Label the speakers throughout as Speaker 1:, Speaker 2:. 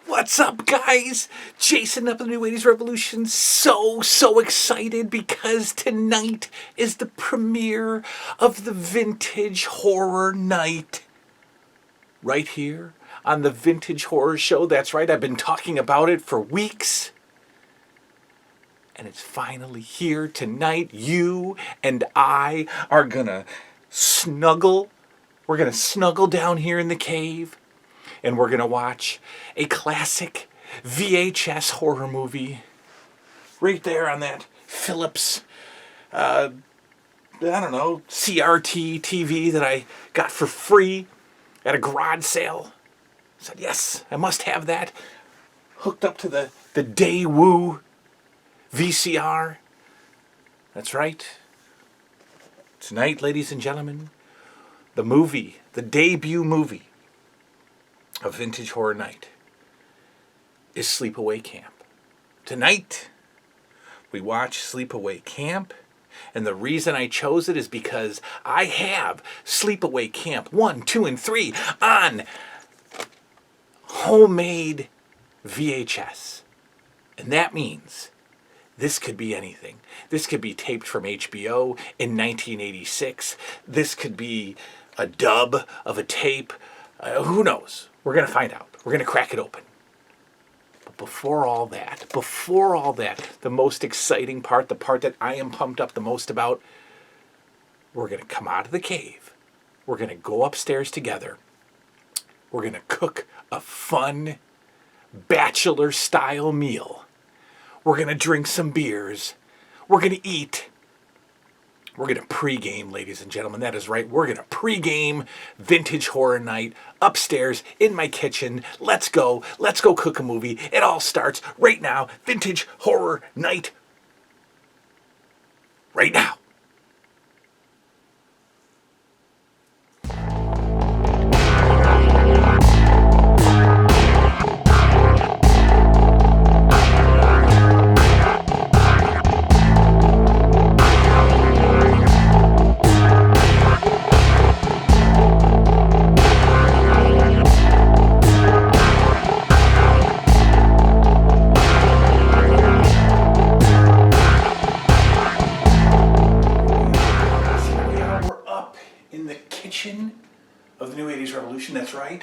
Speaker 1: What's up, guys? Jason up in the New 80s Revolution. So excited because tonight is the premiere of the Vintage Horror Night. Right here on the Vintage Horror Show. That's right, I've been talking about it for weeks. And it's finally here tonight. You and I are gonna snuggle. We're gonna snuggle down here in the cave. And we're going to watch a classic VHS horror movie right there on that Philips, CRT TV that I got for free at a garage sale. I said, yes, I must have that. Hooked up to the Daewoo VCR. That's right. Tonight, ladies and gentlemen, the debut movie of Vintage Horror Night is Sleepaway Camp. Tonight, we watch Sleepaway Camp, and the reason I chose it is because I have Sleepaway Camp 1, 2, and 3 on homemade VHS. And that means this could be anything. This could be taped from HBO in 1986. This could be a dub of a tape. Who knows? We're going to find out. We're going to crack it open. But before all that, the most exciting part, the part that I am pumped up the most about, we're going to come out of the cave. We're going to go upstairs together. We're going to cook a fun bachelor-style meal. We're going to drink some beers. We're going to eat. We're going to pregame, ladies and gentlemen. That is right. We're going to pregame Vintage Horror Night upstairs in my kitchen. Let's go. Let's go cook a movie. It all starts right now. Vintage Horror Night. Right now. Of the New 80s Revolution, that's right.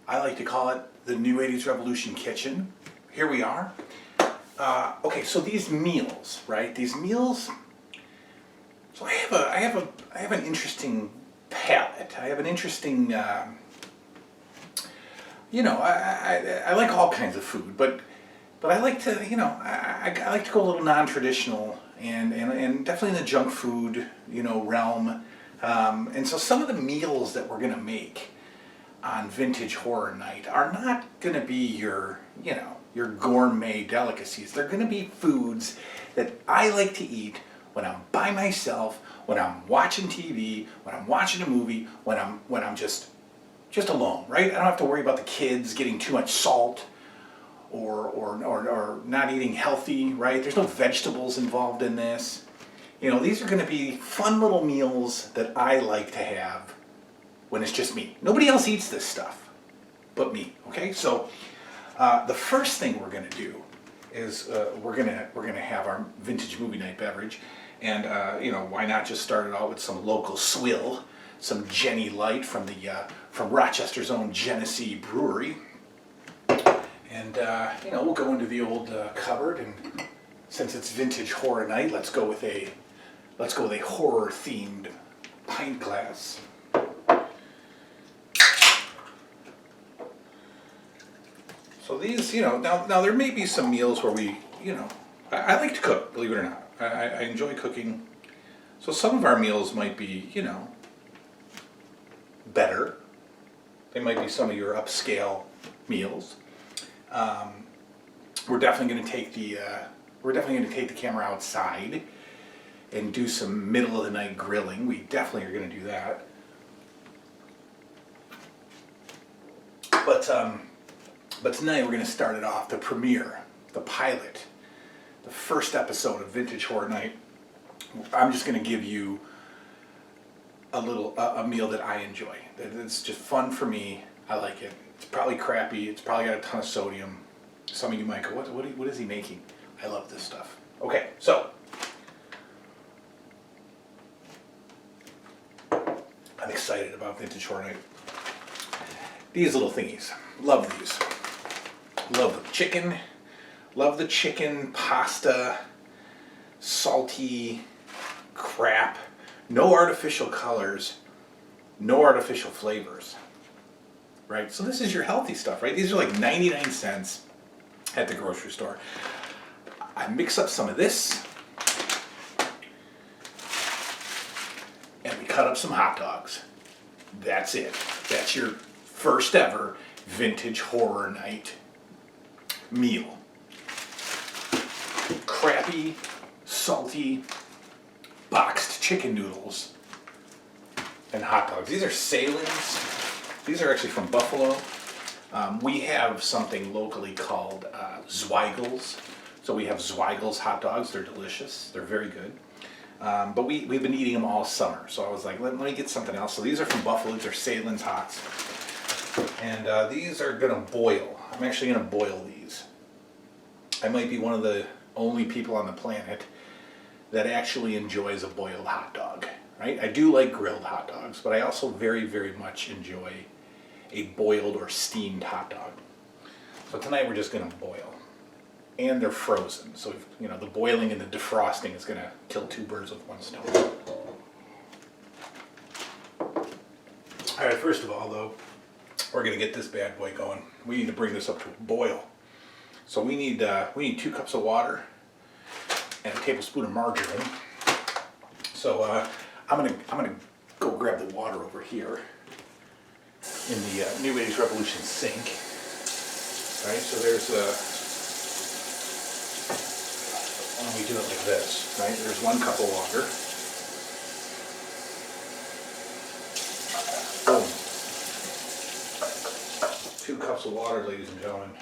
Speaker 1: I like to call it the New 80s Revolution kitchen. Here we are. Okay, so these meals, right? These meals. So I have an interesting palate. I have an interesting. I like all kinds of food, but I like to I like to go a little non-traditional and definitely in the junk food realm. And so some of the meals that we're going to make on Vintage Horror Night are not going to be your gourmet delicacies. They're going to be foods that I like to eat when I'm by myself, when I'm watching TV, when I'm watching a movie, when I'm just alone, right? I don't have to worry about the kids getting too much salt or not eating healthy, right? There's no vegetables involved in this. These are going to be fun little meals that I like to have when it's just me. Nobody else eats this stuff but me, okay? So the first thing we're going to do is we're going to have our vintage movie night beverage. And, why not just start it out with some local swill, some Jenny Light from Rochester's own Genesee Brewery. And, we'll go into the old cupboard, and since it's Vintage Horror Night, let's go with a horror-themed pint glass. So these, now there may be some meals where we, I like to cook, believe it or not. I enjoy cooking. So some of our meals might be, better. They might be some of your upscale meals. We're definitely going to take the camera outside and do some middle of the night grilling. We definitely are going to do that. But tonight we're going to start it off, the premiere, the pilot, the first episode of Vintage Horror Night. I'm just going to give you a meal that I enjoy. It's just fun for me. I like it. It's probably crappy. It's probably got a ton of sodium. Some of you might go, what is he making? I love this stuff. Okay, so I'm excited about vintage horror night. These little thingies, love these. Love the chicken. Love the chicken pasta, salty crap. No artificial colors, no artificial flavors. Right? So this is your healthy stuff, right? These are like 99 cents at the grocery store. I mix up some of this, and we cut up some hot dogs. That's it. That's your first ever vintage horror night meal. Crappy, salty, boxed chicken noodles and hot dogs. These are Salins. These are actually from Buffalo. We have something locally called Zweigels. So we have Zweigels hot dogs. They're delicious. They're very good. But we've been eating them all summer. So I was like, let me get something else. So these are from Buffalo. These are Salins hots. And these are going to boil. I'm actually going to boil these. I might be one of the only people on the planet that actually enjoys a boiled hot dog, right? I do like grilled hot dogs, but I also very, very much enjoy a boiled or steamed hot dog. So tonight we're just gonna boil. And they're frozen, so you know the boiling and the defrosting is gonna kill two birds with one stone. All right, first of all though, we're gonna get this bad boy going. We need to bring this up to a boil. So we need 2 cups of water and a tablespoon of margarine. So I'm gonna go grab the water over here in the New 80s Revolution sink. All right, so there's why don't we do it like this, right? There's 1 cup of water. Boom. 2 cups of water, ladies and gentlemen.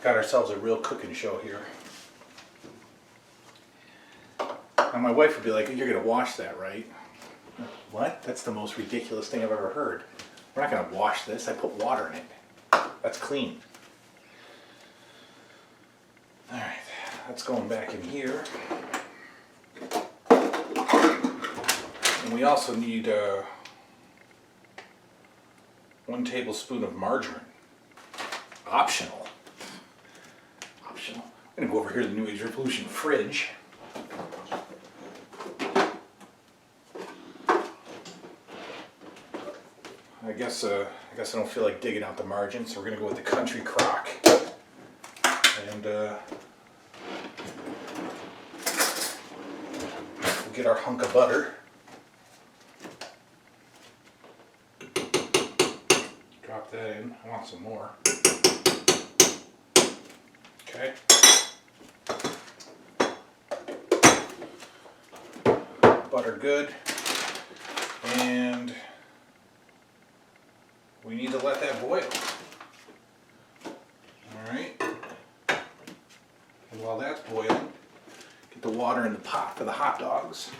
Speaker 1: Got ourselves a real cooking show here. Now my wife would be like, you're gonna wash that, right? What? That's the most ridiculous thing I've ever heard. We're not gonna wash this. I put water in it. That's clean. All right, that's going back in here. And we also need 1 tablespoon of margarine. Optional. Optional. I'm gonna go over here to the New Age Revolution fridge. I guess I don't feel like digging out the margin, so we're gonna go with the country crock. And we'll get our hunk of butter. Drop that in. I want some more. Okay. Butter good. And we need to let that boil. Alright. And while that's boiling, get the water in the pot for the hot dogs.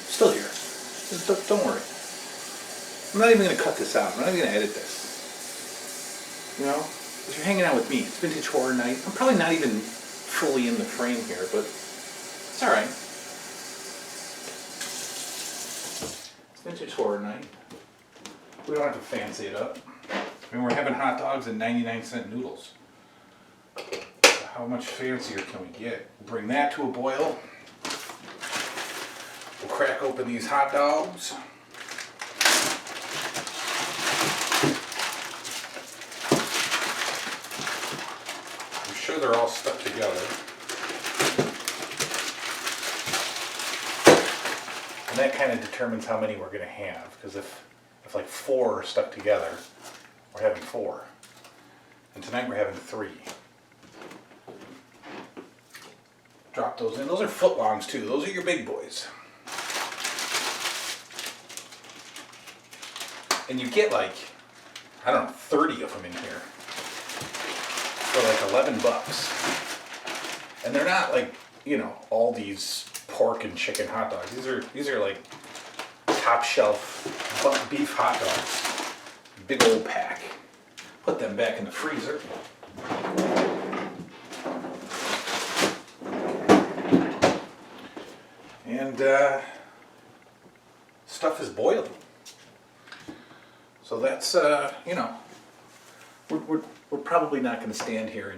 Speaker 1: Still here. Just don't worry. I'm not even going to cut this out. I'm not even going to edit this. You know? If you're hanging out with me, it's vintage horror night. I'm probably not even fully in the frame here, but it's alright. Vintage horror night. We don't have to fancy it up. I mean, we're having hot dogs and 99-cent noodles. So how much fancier can we get? We'll bring that to a boil. We'll crack open these hot dogs. I'm sure they're all stuck together. And that kind of determines how many we're going to have, because if like 4 are stuck together, we're having 4. And tonight we're having 3. Drop those in. Those are footlongs too. Those are your big boys. And you get like, I don't know, 30 of them in here for like $11. And they're not like, you know, all these pork and chicken hot dogs. These are like top shelf beef hot dogs. Big old pack. Put them back in the freezer. And stuff is boiling. So that's, you know, we're probably not going to stand here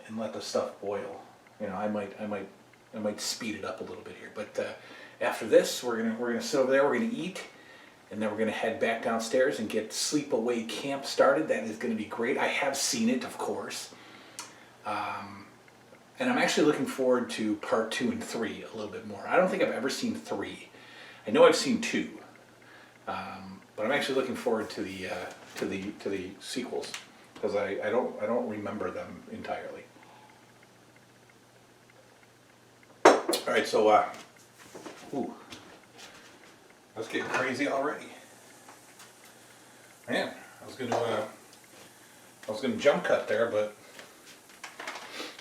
Speaker 1: and let the stuff boil. You know, I might speed it up a little bit here. But after this, we're gonna sit over there. We're gonna eat, and then we're gonna head back downstairs and get Sleepaway Camp started. That is gonna be great. I have seen it, of course, and I'm actually looking forward to part 2 and 3 a little bit more. I don't think I've ever seen 3. I know I've seen 2, but I'm actually looking forward to the sequels because I don't remember them entirely. All right, so ooh, that's getting crazy already. Man, I was gonna jump cut there, but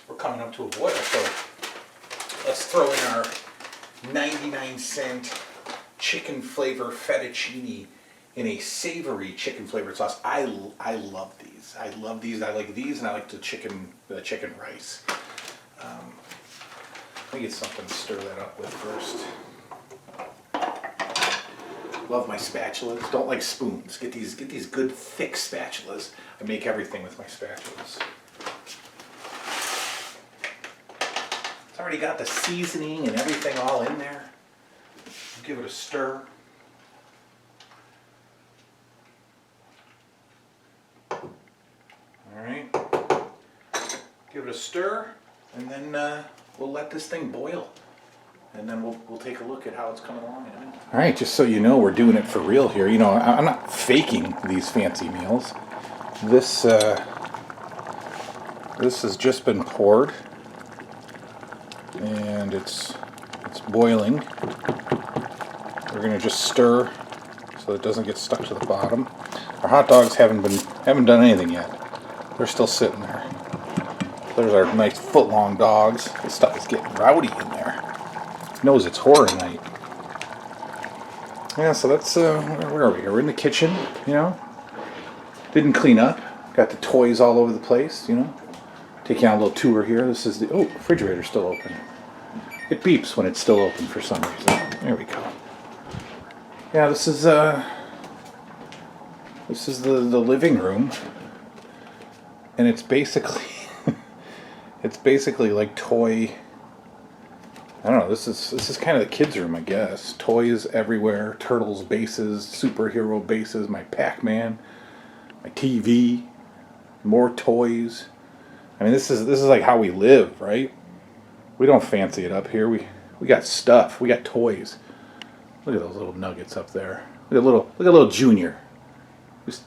Speaker 1: we're coming up to a boil. So let's throw in our 99-cent chicken flavor fettuccine in a savory chicken flavored sauce. I love these. I love these. I like these, and I like the chicken rice. Let me get something to stir that up with first. Love my spatulas. Don't like spoons. Get these good thick spatulas. I make everything with my spatulas. It's already got the seasoning and everything all in there. Give it a stir. Alright. Give it a stir, and then we'll let this thing boil. And then we'll take a look at how it's coming along in a minute. Alright, just so you know, we're doing it for real here. You know, I'm not faking these fancy meals. This has just been poured. And it's boiling. We're gonna just stir so it doesn't get stuck to the bottom. Our hot dogs haven't done anything yet. They're still sitting there. There's our nice foot-long dogs. This stuff is getting rowdy in there. Knows it's horror night. Yeah, so that's where are we here? We're in the kitchen, you know. Didn't clean up. Got the toys all over the place, you know. Take you on a little tour here. This is the refrigerator's still open. It beeps when it's still open for some reason. There we go. Yeah, this is the living room, and it's basically like toy. I don't know. This is kind of the kids' room, I guess. Toys everywhere, turtles bases, superhero bases, my Pac-Man, my TV, more toys. I mean, this is like how we live, right? We don't fancy it up here. We got stuff. We got toys. Look at those little nuggets up there. Look at little Junior.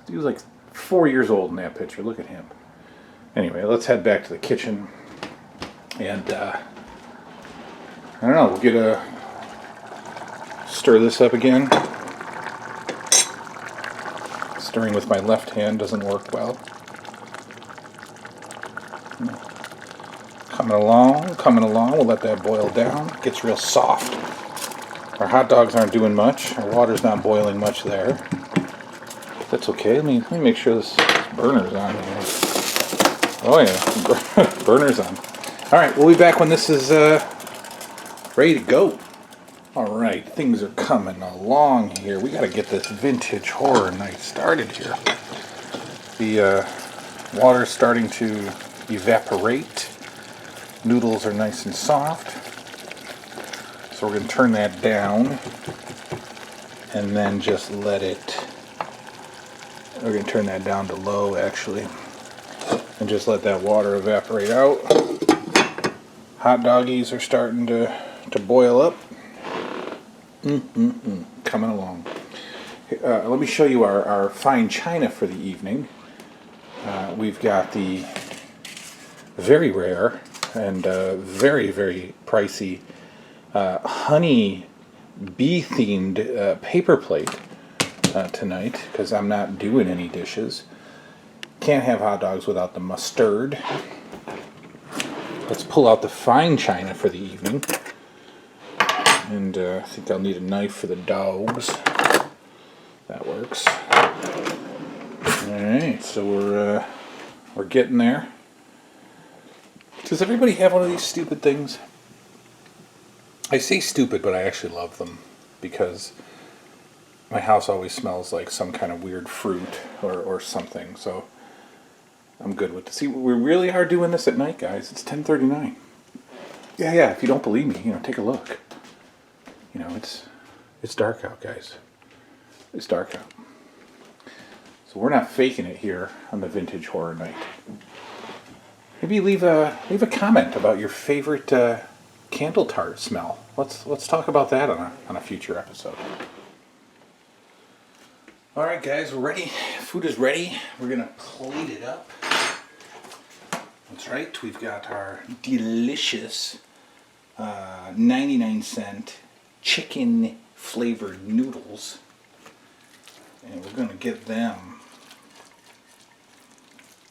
Speaker 1: He was like 4 years old in that picture. Look at him. Anyway, let's head back to the kitchen, and I don't know. We'll stir this up again. Stirring with my left hand doesn't work well. Coming along. We'll let that boil down. It gets real soft. Our hot dogs aren't doing much. Our water's not boiling much there. That's okay. Let me make sure this burner's on here. Oh yeah, burner's on. All right, we'll be back when this is ready to go. All right, things are coming along here. We got to get this vintage horror night started here. The water's starting to evaporate. Noodles are nice and soft. So we're going to turn that down and then just let it. We're going to turn that down to low actually and just let that water evaporate out. Hot doggies are starting to boil up. Coming along. Let me show you our fine china for the evening. We've got the very rare and very, very pricey honey bee themed paper plate tonight because I'm not doing any dishes. Can't have hot dogs without the mustard. Let's pull out the fine china for the evening. And I think I'll need a knife for the dogs. That works. Alright, so we're getting there. Does everybody have one of these stupid things? I say stupid, but I actually love them because my house always smells like some kind of weird fruit or something, so I'm good with this. See, we really are doing this at night, guys. It's 10:39. Yeah, if you don't believe me, take a look. It's dark out, guys. It's dark out. So we're not faking it here on the Vintage Horror Night. Maybe leave a comment about your favorite candle tart smell. Let's talk about that on a future episode. All right, guys, we're ready. Food is ready. We're gonna plate it up. That's right. We've got our delicious 99-cent chicken flavored noodles, and we're gonna get them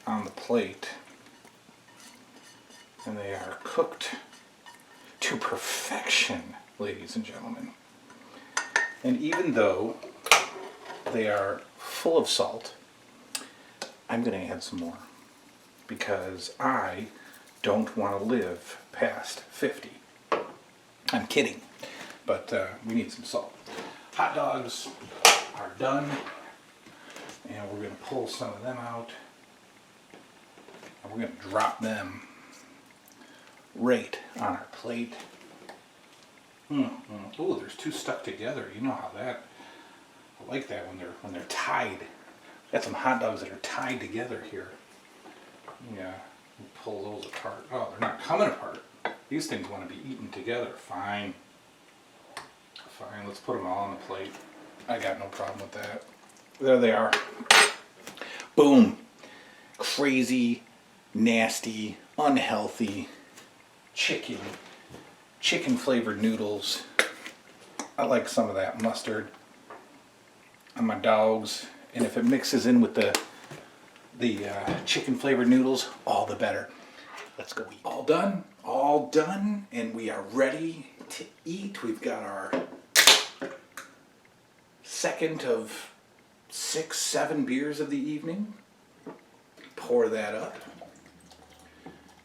Speaker 1: on the plate. And they are cooked to perfection, ladies and gentlemen. And even though they are full of salt, I'm going to add some more because I don't want to live past 50. I'm kidding, but we need some salt. Hot dogs are done, and we're going to pull some of them out, and we're going to drop them right on our plate. Oh, there's two stuck together. You know how that. I like that when they're tied. Got some hot dogs that are tied together here. Yeah, we'll pull those apart. Oh, they're not coming apart. These things want to be eaten together. Fine. Let's put them all on the plate. I got no problem with that. There they are. Boom. Crazy, nasty, unhealthy chicken flavored noodles. I like some of that mustard on my dogs, and if it mixes in with the chicken flavored noodles, all the better. Let's go eat. All done, and we are ready to eat. We've got our second of 6-7 beers of the evening. Pour that up,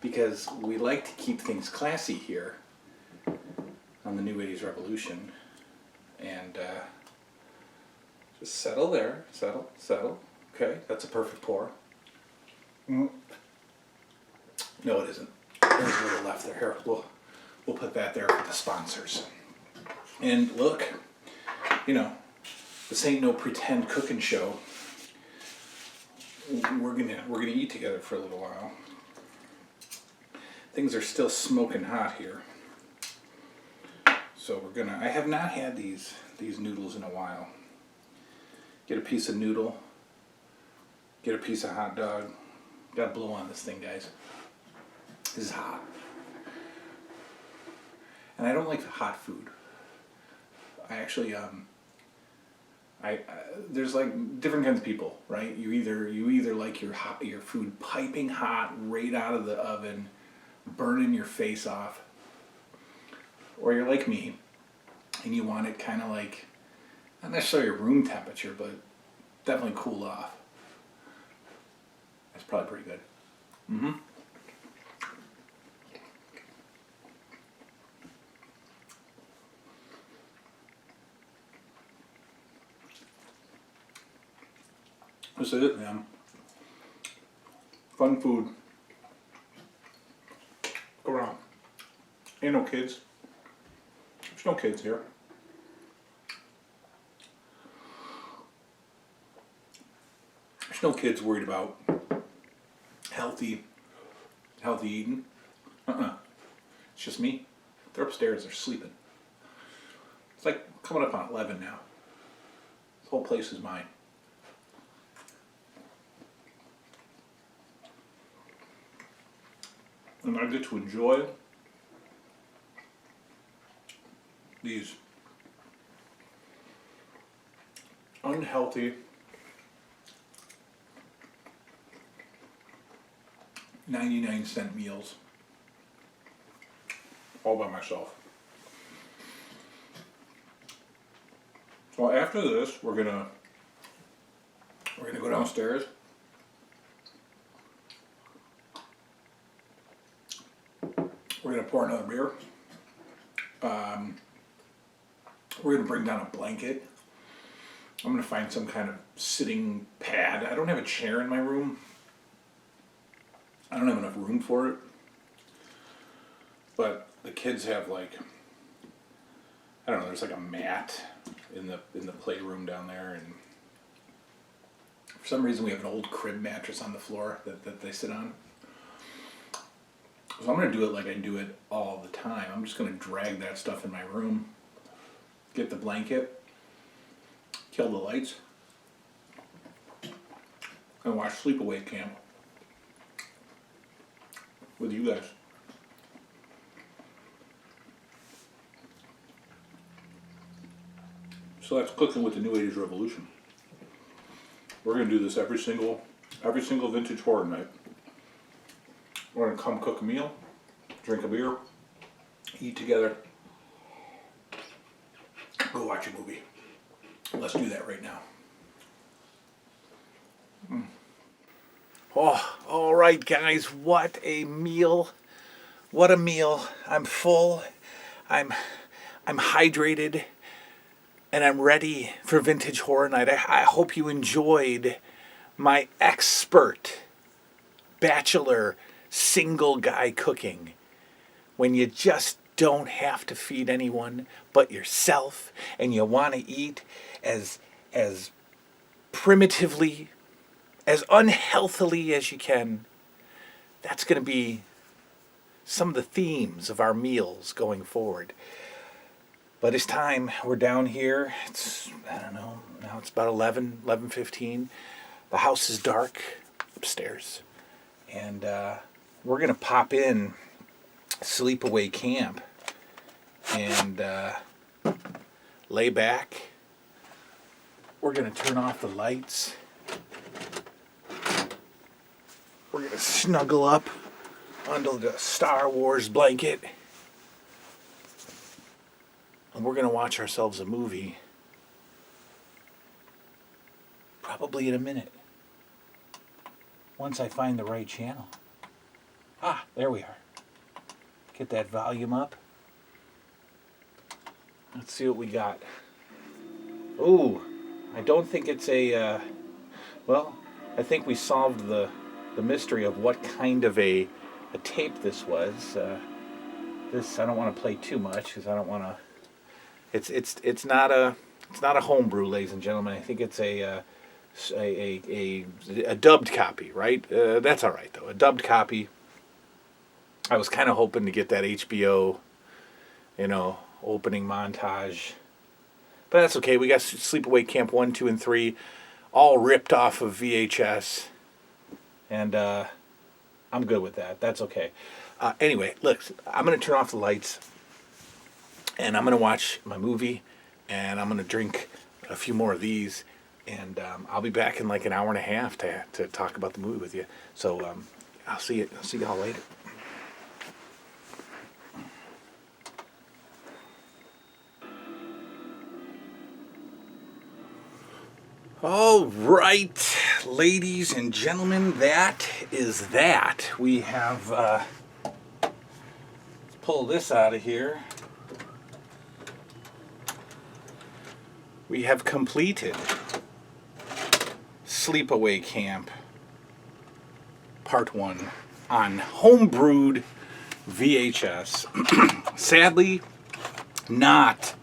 Speaker 1: because we like to keep things classy here on the New 80s Revolution. And just settle there. Settle. Okay, that's a perfect pour. No, it isn't. There's a little left there. Here, we'll put that there for the sponsors. And look, this ain't no pretend cooking show. We're gonna eat together for a little while. Things are still smoking hot here. So I have not had these noodles in a while. Get a piece of noodle, get a piece of hot dog. Gotta blow on this thing, guys. This is hot. And I don't like hot food. I actually, there's like different kinds of people, right? You either like your food piping hot right out of the oven, burning your face off, or you're like me and you want it kind of like, not necessarily room temperature, but definitely cooled off. That's probably pretty good. This is it, man. Fun food. Go around. Ain't no kids. There's no kids here. There's no kids worried about healthy eating. It's just me. They're upstairs. They're sleeping. It's like coming up on 11 now. This whole place is mine. And I get to enjoy these unhealthy, 99-cent meals all by myself. So after this, we're gonna go downstairs. We're gonna pour another beer. We're gonna bring down a blanket. I'm gonna find some kind of sitting pad. I don't have a chair in my room. I don't have enough room for it. But the kids have like, I don't know, there's like a mat in the playroom down there, and for some reason we have an old crib mattress on the floor that they sit on. So I'm going to do it like I do it all the time. I'm just going to drag that stuff in my room, get the blanket, kill the lights, and watch Sleepaway Camp with you guys. So that's cooking with the New 80s Revolution. We're going to do this every single vintage horror night. We're going to come cook a meal, drink a beer, eat together, go watch a movie. Let's do that right now. Oh, all right, guys. What a meal. What a meal. I'm full. I'm hydrated. And I'm ready for Vintage Horror Night. I hope you enjoyed my expert bachelor single guy cooking. When you just don't have to feed anyone but yourself, and you want to eat as primitively, as unhealthily as you can. That's going to be some of the themes of our meals going forward. But it's time. We're down here. It's, I don't know, now it's about 11:15. The house is dark upstairs. And we're going to pop in Sleepaway Camp and lay back. We're going to turn off the lights. We're going to snuggle up under the Star Wars blanket. And we're going to watch ourselves a movie, probably in a minute, once I find the right channel. Ah, there we are. Get that volume up. Let's see what we got. Ooh, I don't think it's a, well, I think we solved the mystery of what kind of a tape this was. This, I don't want to play too much because I don't want to. It's not a homebrew, ladies and gentlemen. I think it's a dubbed copy, right? That's all right though. A dubbed copy. I was kind of hoping to get that HBO, opening montage, but that's okay. We got Sleepaway Camp 1, 2, and 3, all ripped off of VHS, and I'm good with that. That's okay. Anyway, look, I'm gonna turn off the lights. And I'm going to watch my movie, and I'm going to drink a few more of these, and I'll be back in like an hour and a half to talk about the movie with you. So I'll see y'all later. All right, ladies and gentlemen, that is that. We have, let's pull this out of here. We have completed Sleepaway Camp Part 1 on homebrewed VHS. Sadly, not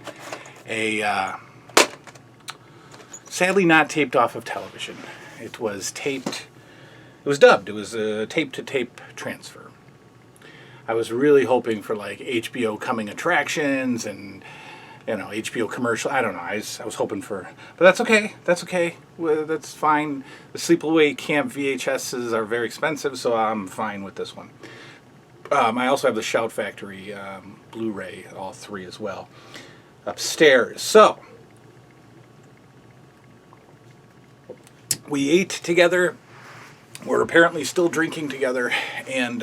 Speaker 1: taped off of television. It was dubbed. It was a tape-to-tape transfer. I was really hoping for like HBO coming attractions and HBO commercial. I don't know. I was hoping for, but that's okay. That's okay. That's fine. The Sleepaway Camp VHSs are very expensive, so I'm fine with this one. I also have the Shout Factory Blu-ray, all three as well, upstairs. So we ate together. We're apparently still drinking together, and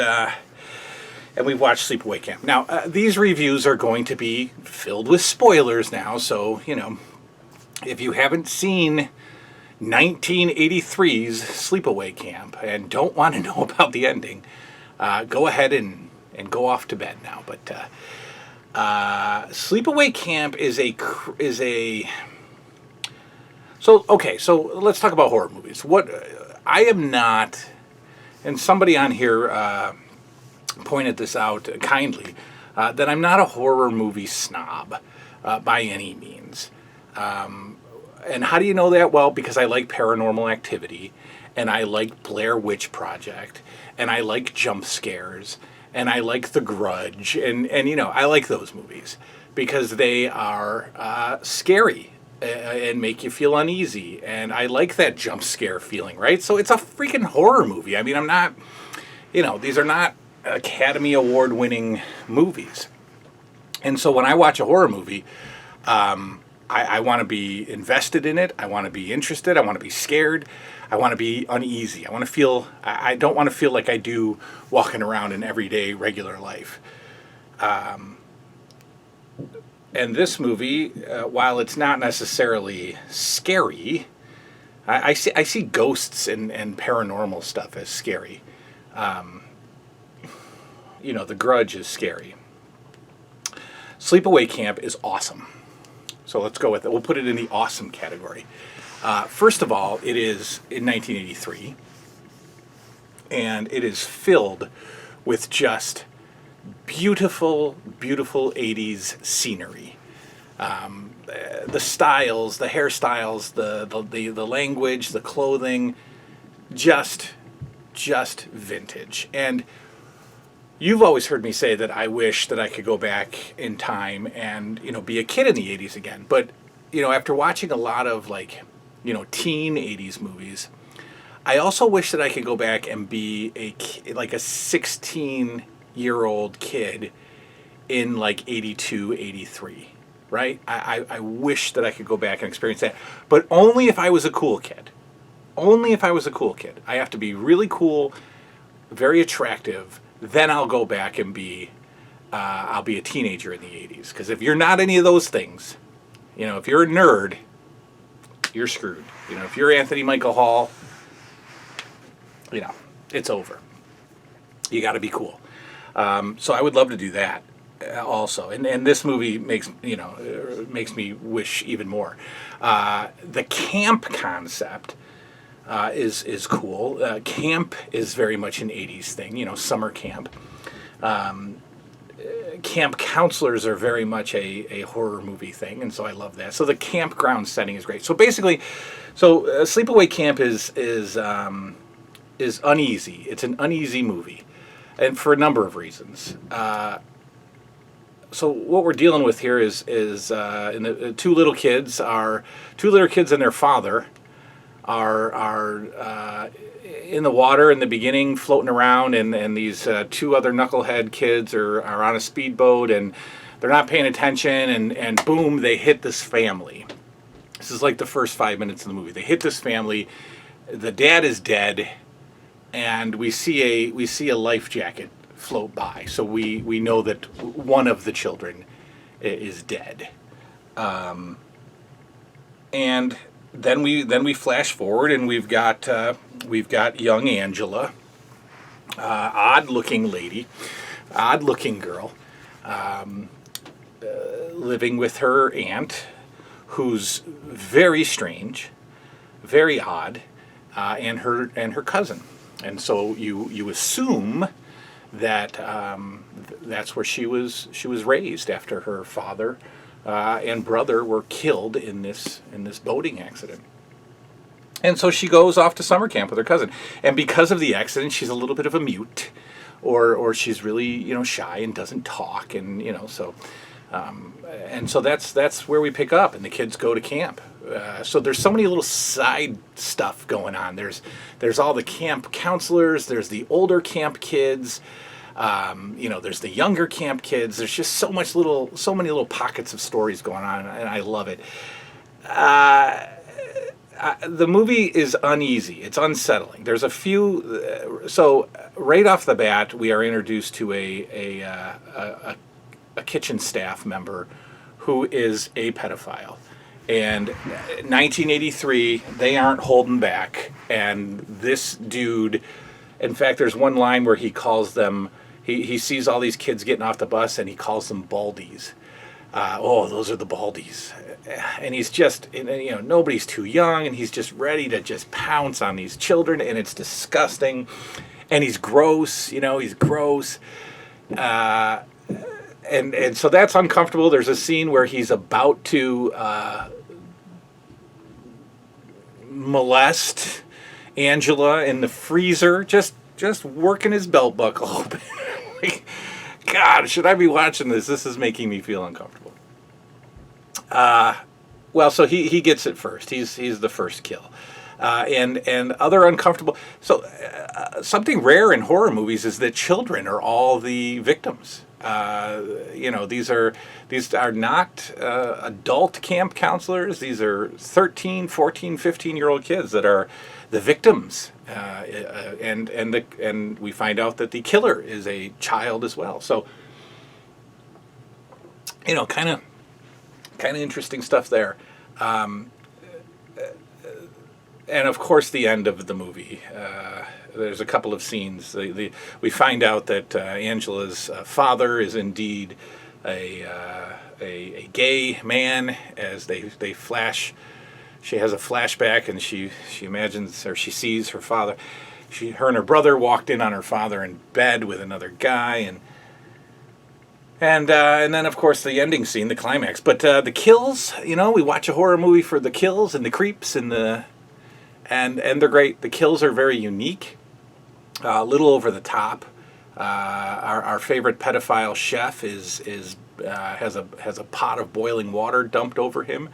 Speaker 1: we watched Sleepaway Camp. Now, these reviews are going to be filled with spoilers now, so, if you haven't seen 1983's Sleepaway Camp and don't want to know about the ending, go ahead and go off to bed now. But Sleepaway Camp is a so okay. So let's talk about horror movies. What I am not, and somebody on here pointed this out kindly, that I'm not a horror movie snob by any means. And how do you know that? Well, because I like Paranormal Activity, and I like Blair Witch Project, and I like jump scares, and I like The Grudge, and I like those movies because they are scary and make you feel uneasy, and I like that jump scare feeling, right? So it's a freaking horror movie. I mean, I'm not, these are not Academy Award winning movies. And so when I watch a horror movie, I want to be invested in it. I want to be interested. I want to be scared. I want to be uneasy. I don't want to feel like I do walking around in everyday regular life. And this movie, while it's not necessarily scary, I see ghosts and paranormal stuff as scary. The Grudge is scary. Sleepaway Camp is awesome. So let's go with it. We'll put it in the awesome category. First of all, it is in 1983, and it is filled with just beautiful, beautiful 80s scenery. The styles, the hairstyles, the language, the clothing, just vintage. And you've always heard me say that I wish that I could go back in time and, be a kid in the 80s again. But, after watching a lot of teen 80s movies, I also wish that I could go back and be a 16-year-old kid in 82, 83, right? I wish that I could go back and experience that. But only if I was a cool kid. Only if I was a cool kid. I have to be really cool, very attractive. Then I'll go back and I'll be a teenager in the 80s. Because if you're not any of those things, if you're a nerd, you're screwed. If you're Anthony Michael Hall, it's over. You got to be cool. So I would love to do that also. And this movie makes me wish even more. The camp concept is cool. Camp is very much an 80s thing, summer camp. Camp counselors are very much a horror movie thing, and so I love that. So the campground setting is great. So basically, Sleepaway Camp is uneasy. It's an uneasy movie, and for a number of reasons. So what we're dealing with here is two little kids and their father are in the water in the beginning, floating around, and these two other knucklehead kids are on a speedboat, and they're not paying attention, and boom, they hit this family. This is like the first 5 minutes of the movie. They hit this family. The dad is dead, and we see a life jacket float by. So we know that one of the children is dead. And then we flash forward, and we've got young Angela, odd-looking lady, odd-looking girl, living with her aunt, who's very strange, very odd, and her cousin. And so you assume that that's where she was raised after her father and brother were killed in this boating accident. And so she goes off to summer camp with her cousin. And because of the accident, she's a little bit of a mute, or she's really shy and doesn't talk, and so that's where we pick up, and the kids go to camp. So there's so many little side stuff going on. There's all the camp counselors. There's the older camp kids. There's the younger camp kids. There's just so many little pockets of stories going on, and I love it. The movie is uneasy. It's unsettling. There's a few. So right off the bat, we are introduced to a kitchen staff member who is a pedophile, And 1983, they aren't holding back. And this dude, in fact, there's one line where he calls them, he sees all these kids getting off the bus and he calls them baldies. Oh, those are the baldies. And he's just, nobody's too young, and he's just ready to just pounce on these children, and it's disgusting. And he's gross, he's gross. And so that's uncomfortable. There's a scene where he's about to molest Angela in the freezer, just working his belt buckle open. Like, God, should I be watching this? This is making me feel uncomfortable. Well, so he gets it first. He's the first kill. And other uncomfortable. So something rare in horror movies is that children are all the victims. These are not adult camp counselors. These are 13, 14, 15-year-old kids that are the victims. And we find out that the killer is a child as well. So, kind of interesting stuff there. And of course, the end of the movie. There's a couple of scenes. We find out that Angela's father is indeed a gay man. As they flash, she has a flashback, and she imagines, or she sees her father. Her and her brother walked in on her father in bed with another guy, and then of course the ending scene, the climax. But the kills, we watch a horror movie for the kills and the creeps and they're great. The kills are very unique, a little over the top. Our favorite pedophile chef has a pot of boiling water dumped over him,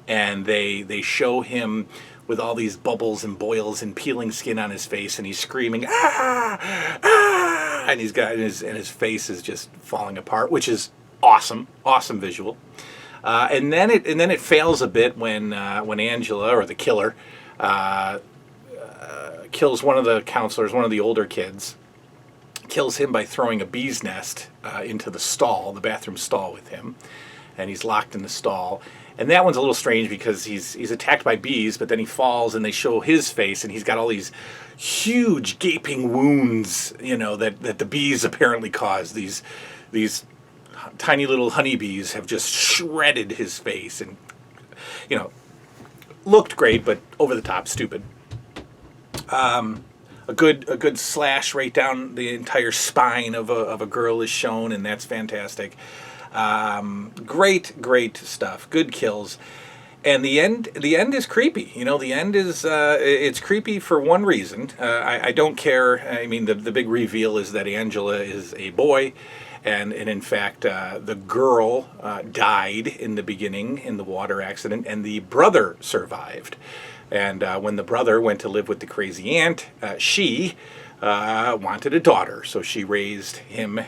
Speaker 1: and they show him with all these bubbles and boils and peeling skin on his face, and he's screaming ah, and his face is just falling apart, which is awesome visual. And then it fails a bit when Angela, or the killer, kills one of the counselors, one of the older kids, kills him by throwing a bee's nest into the bathroom stall with him, and he's locked in the stall. And that one's a little strange because he's attacked by bees, but then he falls, and they show his face, and he's got all these huge gaping wounds, that the bees apparently caused. These tiny little honeybees have just shredded his face, and looked great, but over the top, stupid. A good slash right down the entire spine of a girl is shown, and that's fantastic. Great stuff. Good kills. And the end is creepy. The end is it's creepy for one reason. I don't care. I mean, the big reveal is that Angela is a boy, and in fact the girl died in the beginning in the water accident, and the brother survived. And when the brother went to live with the crazy aunt, she wanted a daughter, so she raised him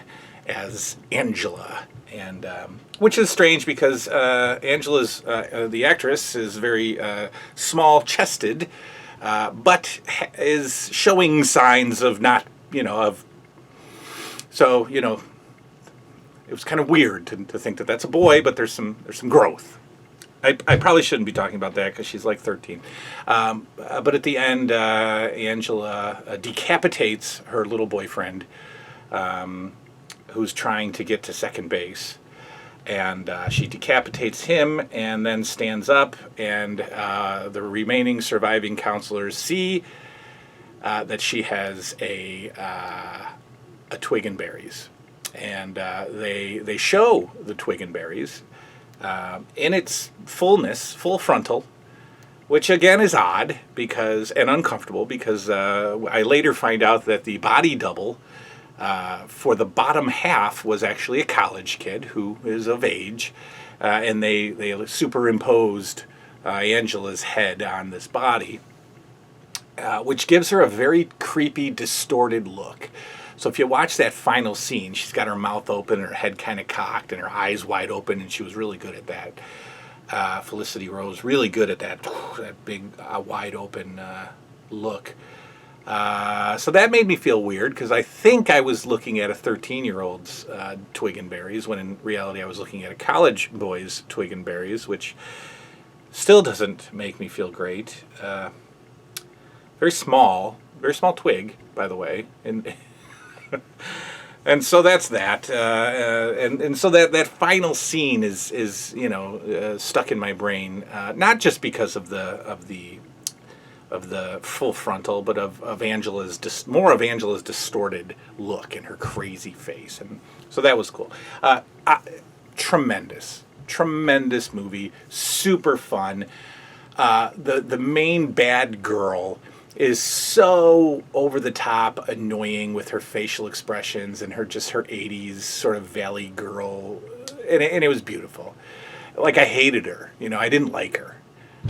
Speaker 1: as Angela. And which is strange because Angela's the actress is very small-chested, but is showing signs of not, So it was kind of weird to think that that's a boy, but there's some growth. I probably shouldn't be talking about that because she's like 13. But at the end, Angela decapitates her little boyfriend, who's trying to get to second base. And she decapitates him and then stands up, and the remaining surviving counselors see that she has a twig and berries. And they show the twig and berries in its fullness, full frontal, which again is odd and uncomfortable because I later find out that the body double for the bottom half was actually a college kid who is of age, and they superimposed Angela's head on this body, which gives her a very creepy, distorted look. So if you watch that final scene, she's got her mouth open, her head kind of cocked, and her eyes wide open, and she was really good at that. Felicity Rose, really good at that big, wide open look. So that made me feel weird because I think I was looking at a 13-year-old's twig and berries when in reality I was looking at a college boy's twig and berries, which Still doesn't make me feel great. Very small twig, by the way, and and so that's that. And so that final scene is stuck in my brain, not just because of the full frontal, but of Angela's more of Angela's distorted look and her crazy face, and so that was cool. Tremendous movie, super fun. The main bad girl is so over the top annoying with her facial expressions and her 80s sort of valley girl, and it was beautiful. Like, I hated her, I didn't like her,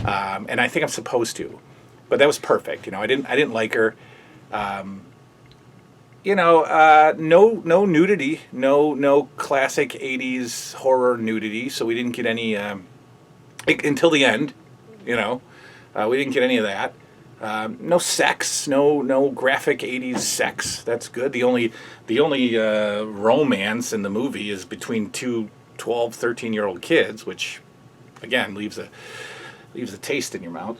Speaker 1: and I think I'm supposed to, but that was perfect. I didn't like her. No nudity, no classic 80s horror nudity, so we didn't get any until the end. We didn't get any of that. No sex, no graphic 80s sex. That's good. The only romance in the movie is between two 12, 13-year-old kids, which again leaves a taste in your mouth.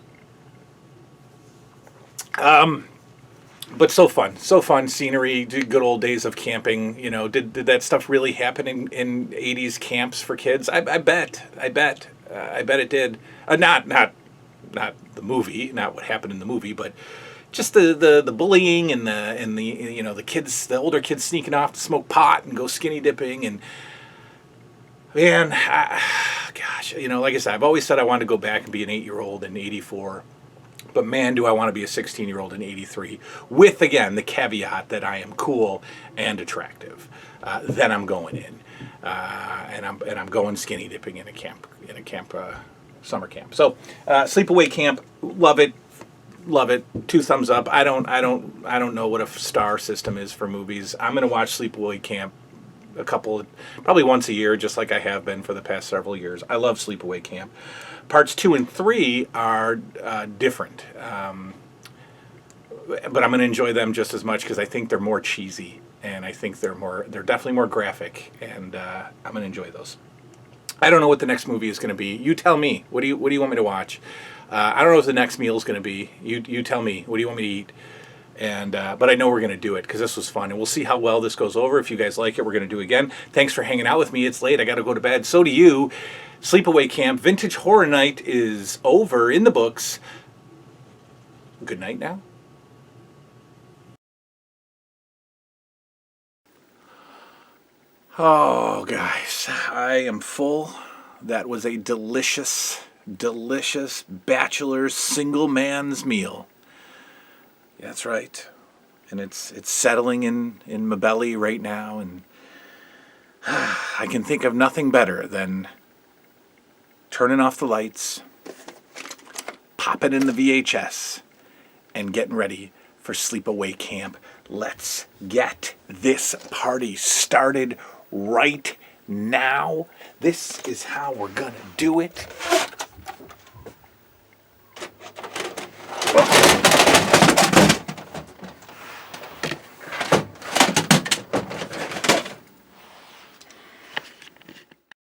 Speaker 1: But so fun scenery, good old days of camping. Did that stuff really happen in 80s camps for kids? I bet it did. Not the movie, not what happened in the movie, but just the bullying and the kids, the older kids sneaking off to smoke pot and go skinny dipping, and man, gosh, like I said, I've always said I wanted to go back and be an 8-year-old in '84. But man, do I want to be a 16-year-old in '83, with, again, the caveat that I am cool and attractive. Then I'm going in, and I'm going skinny dipping in a summer camp. So, Sleepaway Camp, love it, 2 thumbs up. I don't know what a star system is for movies. I'm gonna watch Sleepaway Camp probably once a year, just like I have been for the past several years. I love Sleepaway Camp. Parts 2 and 3 are different, but I'm going to enjoy them just as much because I think they're more cheesy, and I think they're definitely more graphic, and I'm going to enjoy those. I don't know what the next movie is going to be. You tell me. What do you want me to watch? I don't know what the next meal is going to be. You tell me. What do you want me to eat? And but I know we're going to do it because this was fun, and we'll see how well this goes over. If you guys like it, we're going to do it again. Thanks for hanging out with me. It's late. I got to go to bed. So do you. Sleepaway Camp Vintage Horror Night is over, in the books. Good night now. Oh, guys, I am full. That was a delicious bachelor single man's meal. That's right. And it's settling in my belly right now, and I can think of nothing better than turning off the lights, popping in the VHS, and getting ready for Sleepaway Camp. Let's get this party started right now. This is how we're gonna do it.